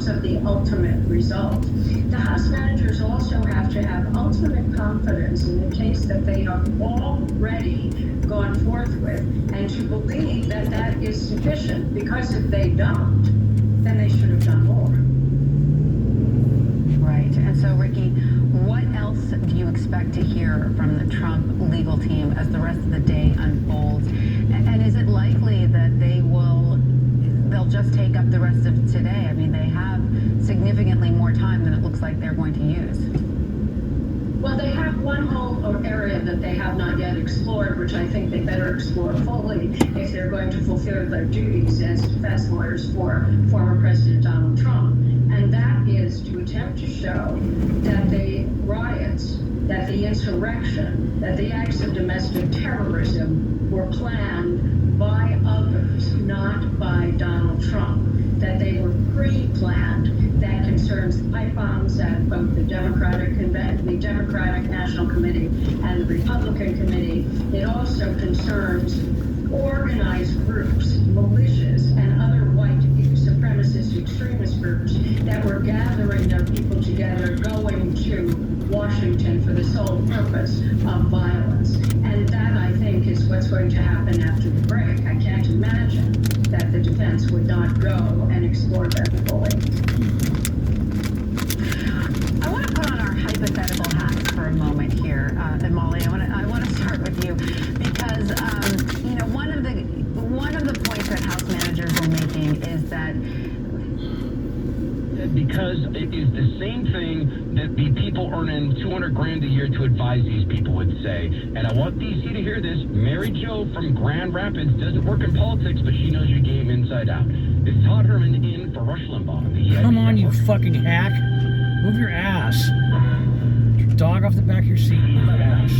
terms of the ultimate result. The House managers also have to have ultimate confidence in the case that they have already gone forth with, and to believe that that is sufficient, because if they don't, then they should have done more. Right. And so, Ricky, what else do you expect to hear from the Trump legal team as the rest of the day unfolds? And is it likely that they'll just take up the rest of today? I mean, they have significantly more time than it looks like they're going to use. Well, they have one whole area that they have not yet explored, which I think they better explore fully if they're going to fulfill their duties as defense lawyers for former President Donald Trump. And that is to attempt to show that the riots, that the insurrection, that the acts of domestic terrorism were planned by others, not by Donald Trump, that they were pre-planned. That concerns the pipe bombs at both the Democratic National Committee and the Republican Committee. It also concerns organized groups, militias, and other white supremacist extremist groups that were gathering their people together, going to Washington for the sole purpose of violence. And that, I think, is what's going to happen after the break. I can't imagine that the defense would not go and explore that fully. I want to put on our hypothetical hats for a moment here, and Molly, I want to start with you because one of the points that House managers are making is that because it is the same thing that the people earning $200,000 a year to advise these people would say. And I want DC to hear this. Mary Jo from Grand Rapids doesn't work in politics, but she knows your game inside out. Is Todd Herman in for Rush Limbaugh? Come on, you fucking hack. Move your ass. Get your dog off the back of your seat. Move your ass.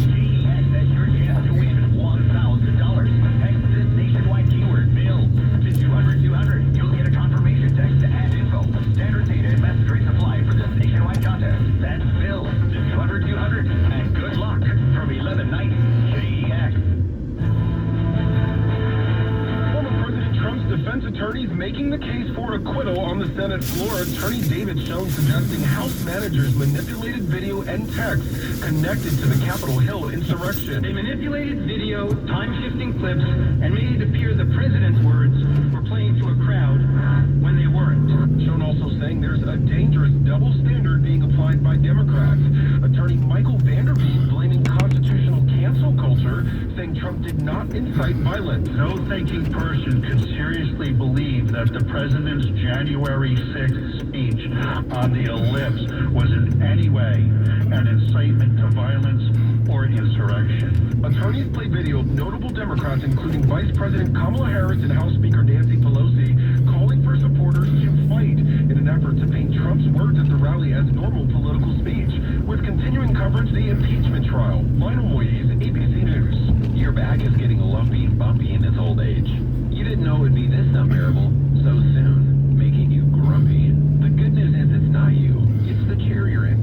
That's your chance to win $1,000. Text this nationwide keyword, Bill, to 200-200. You'll get a confirmation text to add info. Standard data and message rates apply for this nationwide contest. That's Bill to 200-200. And good luck from 1190 JEX. Former President Trump's defense attorneys making the case for acquittal on the Senate floor. Attorney David Schoen suggesting House managers manipulated video and text connected to the Capitol Hill insurrection. They manipulated video, time-shifting clips, and made it appear the president's words were playing to a crowd when they weren't. Schoen also saying there's a dangerous double standard being applied by Democrats. Attorney Michael Vanderveen blaming constitutional cancel culture, saying Trump did not incite violence. No thinking person could seriously believe that the president's January 6th speech on the ellipse was in any way an incitement to violence or insurrection. Attorneys play video of notable Democrats, including Vice President Kamala Harris and House Speaker Nancy Pelosi, calling for supporters to fight in an effort to paint Trump's words at the rally as normal political speech. With continuing coverage, the impeachment trial. Lionel Moyes, ABC News. Your back is getting lumpy and bumpy in his old age. You didn't know it would be this unbearable so soon, making you grumpy. The good news is it's not you, it's the chair you're in.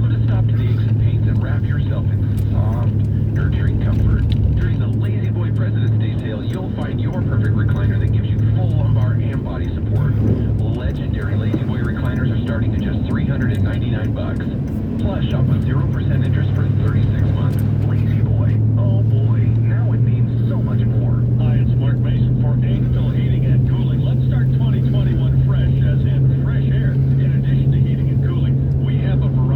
Put a stop to the aches and pains and wrap yourself in soft, nurturing comfort. During the Lazy Boy President's Day sale, you'll find your perfect recliner that gives you full lumbar and body support. Legendary Lazy Boy recliners are starting at just $399. Plus, shop with 0% interest for 36 months. Lazy Boy. Oh boy, now it means so much more. Hi, it's Mark Mason for Angel Heating and Cooling. Let's start 2021 fresh, as in fresh air. In addition to heating and cooling, we have a variety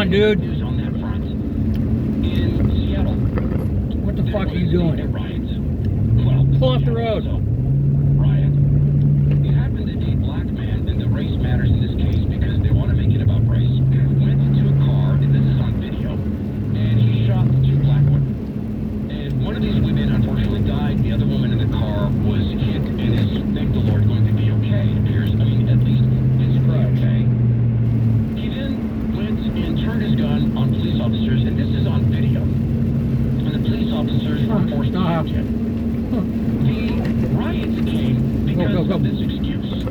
on, dude. News on that front. In Seattle, What the fuck are you doing? riots. Well, Pull off the road. So, riot. It happened to be a black man, and the race matters in this case because they want to make it about race. Went to a car, and this is on video, and he shot two black women. And one of these women unfortunately died. The other woman in the car was hit and is, thank the Lord, going to be okay. It appears, I mean, at least physically okay. He then went and turned his gun on police officers, and this is on video. And the police officers were forced to Stop. shoot him. The riots came because Go. of this excuse.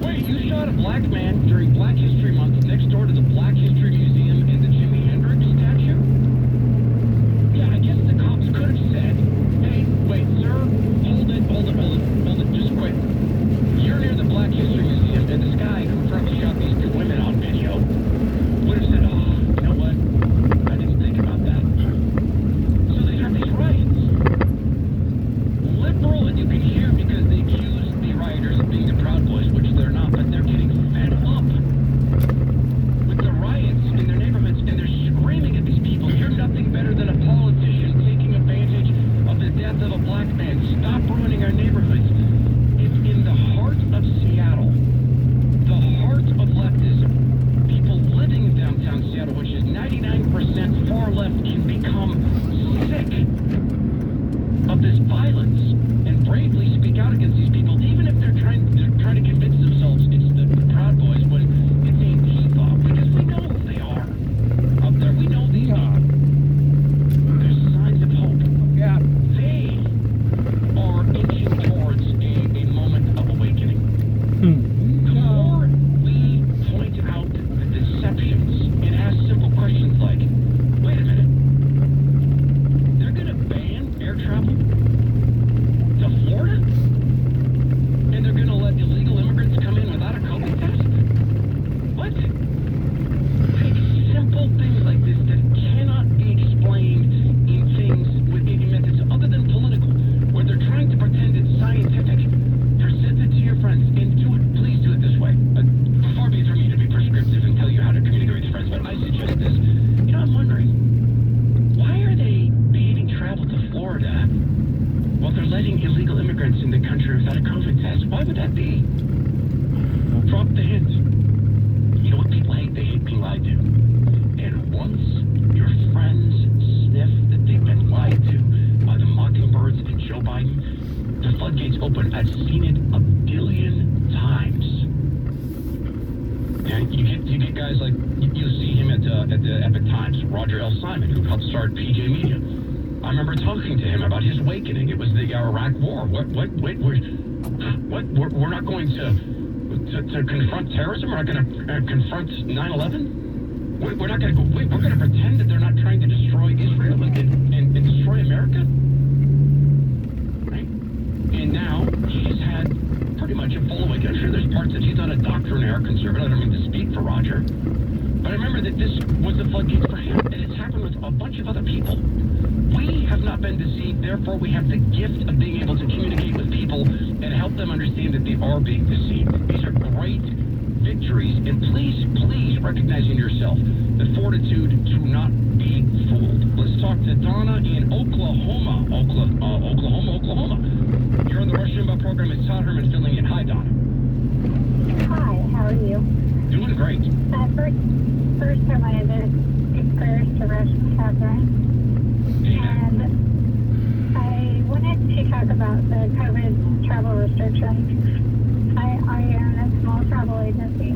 Wait, you shot a black man during Black History Month next door to the Black History Museum and the Jimi Hendrix statue? Yeah, I guess the cops could have said, hey, wait, sir, hold it, just quit. You're near the Black History Museum, and this guy who probably shot these two women on video would have said, oh, you know what? I didn't think about that. So they have these riots. Liberal, and you can hear because they accuse the rioters of being the Proud Boys, which they're not, but they're getting fed up with the riots in their neighborhoods, and they're screaming at these people, you're nothing better than a politician taking advantage of the death of a black man. Stop ruining our neighborhoods. It's in the heart of Seattle, the heart of leftism. People living in downtown Seattle, which is 99% far left, can become sick of this violence and bravely speak out against these people, even if they're trying to convince themselves it's the Proud Boys when it's Antifa, because we know who they are. Up there, we know these people. There's signs of hope. Yeah. They are inching towards a moment of awakening. The more we point out the deceptions and ask simple questions like, wait a minute, they're going to ban air travel to Florida? And they're going to let illegal immigrants come in without a COVID test? What? Take simple things like this that cannot be explained in things with any methods other than political, where they're trying to pretend it's scientific. Present it to your friends and do it. Please do it this way. Far be it from me to be prescriptive and tell you how to communicate with your friends, but I suggest this. You know, I'm wondering, why are they banning travel to Florida while they're letting illegal immigrants in the country without a COVID test? Why would that be? Drop the hint. You know what people hate? They hate being lied to. And once your friends sniff that they've been lied to by the Mockingbirds and Joe Biden, the floodgates open. I've seen it a billion times. And you get guys like, you see him at the Epic Times, Roger L. Simon, who helped start PJ Media. I remember talking to him about his awakening. It was the Iraq War. We're not going to confront terrorism. We're not going to confront 9/11. We're not going to go. We're going to pretend that they're not trying to destroy Israel and destroy America. Right? And now he's had pretty much a full awakening. I'm sure there's parts that he's not a doctrinaire conservative. I don't mean to speak for Roger, but I remember that this was the floodgates for him, and it's happened with a bunch of other people. We have not been deceived, therefore we have the gift of being able to communicate with people and help them understand that they are being deceived. These are great victories, and please recognize in yourself the fortitude to not be fooled. Let's talk to Donna in Oklahoma. Oklahoma. You're on the Rush Limbaugh program. It's Todd Herman filling in. Hi, Donna. Hi, how are you? Doing great. First I wanted to give prayers to Rush and Catherine. And I wanted to talk about the COVID travel restrictions. I own a small travel agency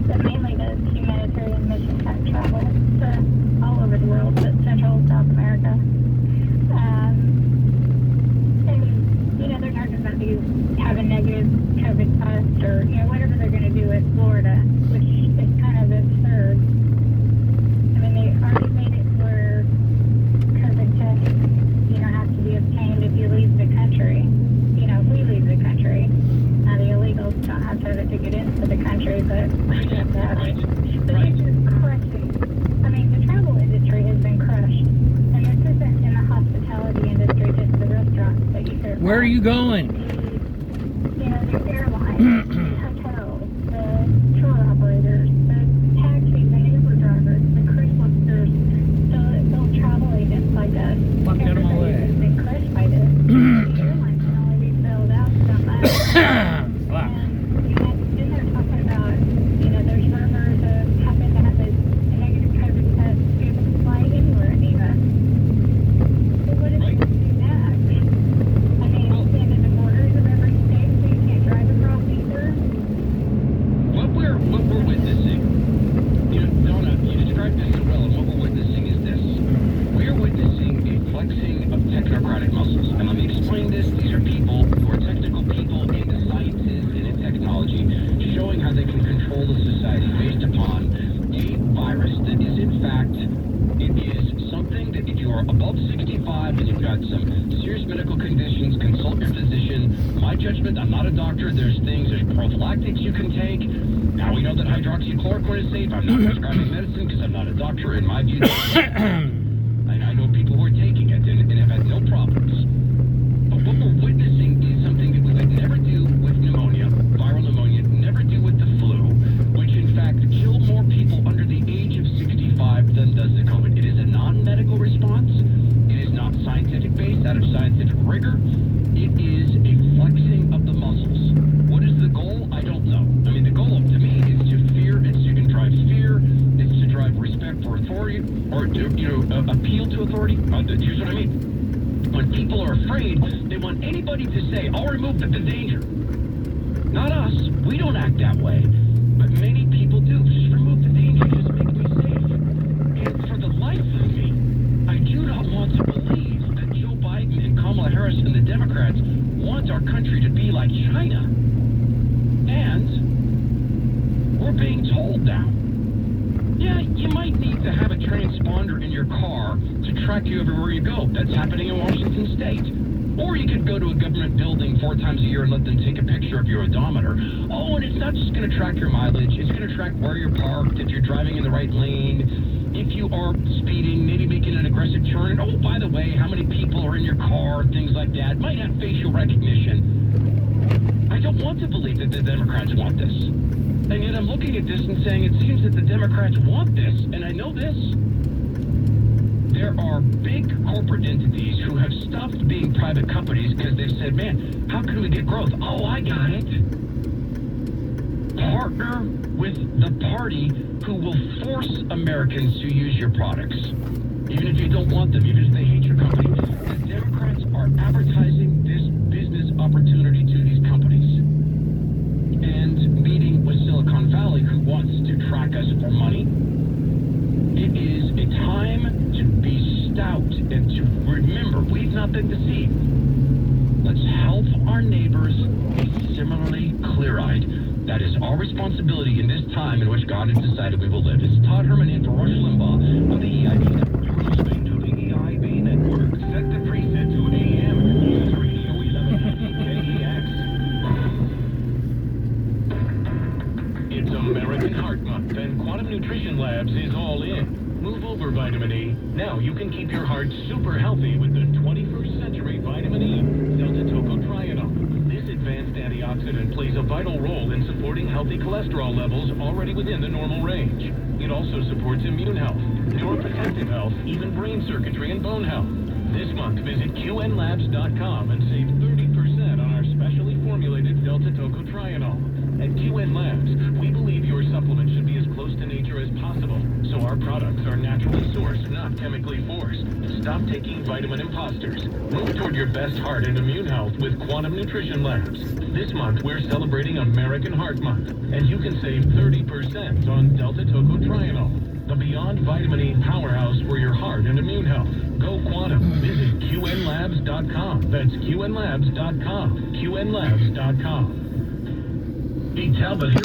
that mainly does humanitarian mission type travel to all over the world, but Central and South America. And, you know, they're talking about you have a negative COVID test or, you know, whatever they're going to do with Florida, which is kind of absurd. I mean, they already made it where COVID tests, you know, have to be obtained if you leave the country. You know, if we leave the country. Now, the illegals don't have to have it to get into the country, but we have to have it. But it's just crushing. I mean, the travel industry has been crushed. And this isn't in the hospitality industry, just the restaurants that you hear about. Where are you going? You know, the airlines, the hotels, the tour operators, the taxis and Uber drivers, the cruise you're above 65 and you've got some serious medical conditions, consult your physician. My judgment, I'm not a doctor. There's prophylactics you can take. Now we know that hydroxychloroquine is safe. I'm not prescribing medicine because I'm not a doctor. In my view, I know people who are taking it and have had no problems. But what we're witnessing is something that we would never do with pneumonia, viral pneumonia, never do with the flu, which in fact kill more people under the age of 65 than does the COVID. It is a non-medical response. It is not scientific based out of scientific rigor. It is a flexing of the muscles. What is the goal? I don't know. I mean, the goal to me is to fear. It's to drive fear. It's to drive respect for authority, or appeal to authority. Here's what I mean. When people are afraid, they want anybody to say, "I'll remove the danger." Not us. We don't act that way. But many people do. Just remove the danger. Just make me safe. And for the life of me, I do not want to believe that Joe Biden and Kamala Harris and the Democrats want our country to be like China. And we're being told now. Yeah, you might need to have a transponder in your car to track you everywhere you go. That's happening in Washington State. Or you could go to a government building 4 times a year and let them take a picture of your odometer. Oh, and it's not just going to track your mileage. It's going to track where you're parked, if you're driving in the right lane, if you are speeding, maybe making an aggressive turn. And oh, by the way, how many people are in your car, things like that. Might have facial recognition. I don't want to believe that the Democrats want this. And yet I'm looking at this and saying it seems that the Democrats want this. And I know this. There are big corporate entities who have stopped being private companies because they've said, man, how can we get growth? Oh, I got it. Partner with the party who will force Americans to use your products. Even if you don't want them, even if they hate your company. The Democrats are advertising this business opportunity to these companies. And meeting with Silicon Valley, who wants to track us for money. It is a time to be stout and to remember we've not been deceived. Let's help our neighbors be similarly clear-eyed. That is our responsibility in this time in which God has decided we will live. It's Todd Herman in for Rush Limbaugh on the EIB Network. You're listening to the EIB Network. Set the preset to AM. News Radio 1150 KEX. It's American Heart Month, and Quantum Nutrition Labs is all in. Move over, Vitamin E. Now you can keep your heart super healthy with the 21st century Vitamin E, Delta Tocotrienol. This advanced antioxidant plays a vital role in supporting healthy cholesterol levels already within the normal range. It also supports immune health, neuroprotective health, even brain circuitry and bone health. This month, visit QNLabs.com and save 30% on our specially formulated Delta Tocotrienol. At QN Labs, we believe your supplement should be as close to nature as possible, so our products are naturally sourced, not chemically forced. Stop taking vitamin imposters. Move toward your best heart and immune health with Quantum Nutrition Labs. This month, we're celebrating American Heart Month, and you can save 30% on Delta Tocotrienol, the Beyond Vitamin E powerhouse for your heart and immune health. Go Quantum. Visit QNLabs.com. That's QNLabs.com. QNLabs.com. Hey, Talbot, here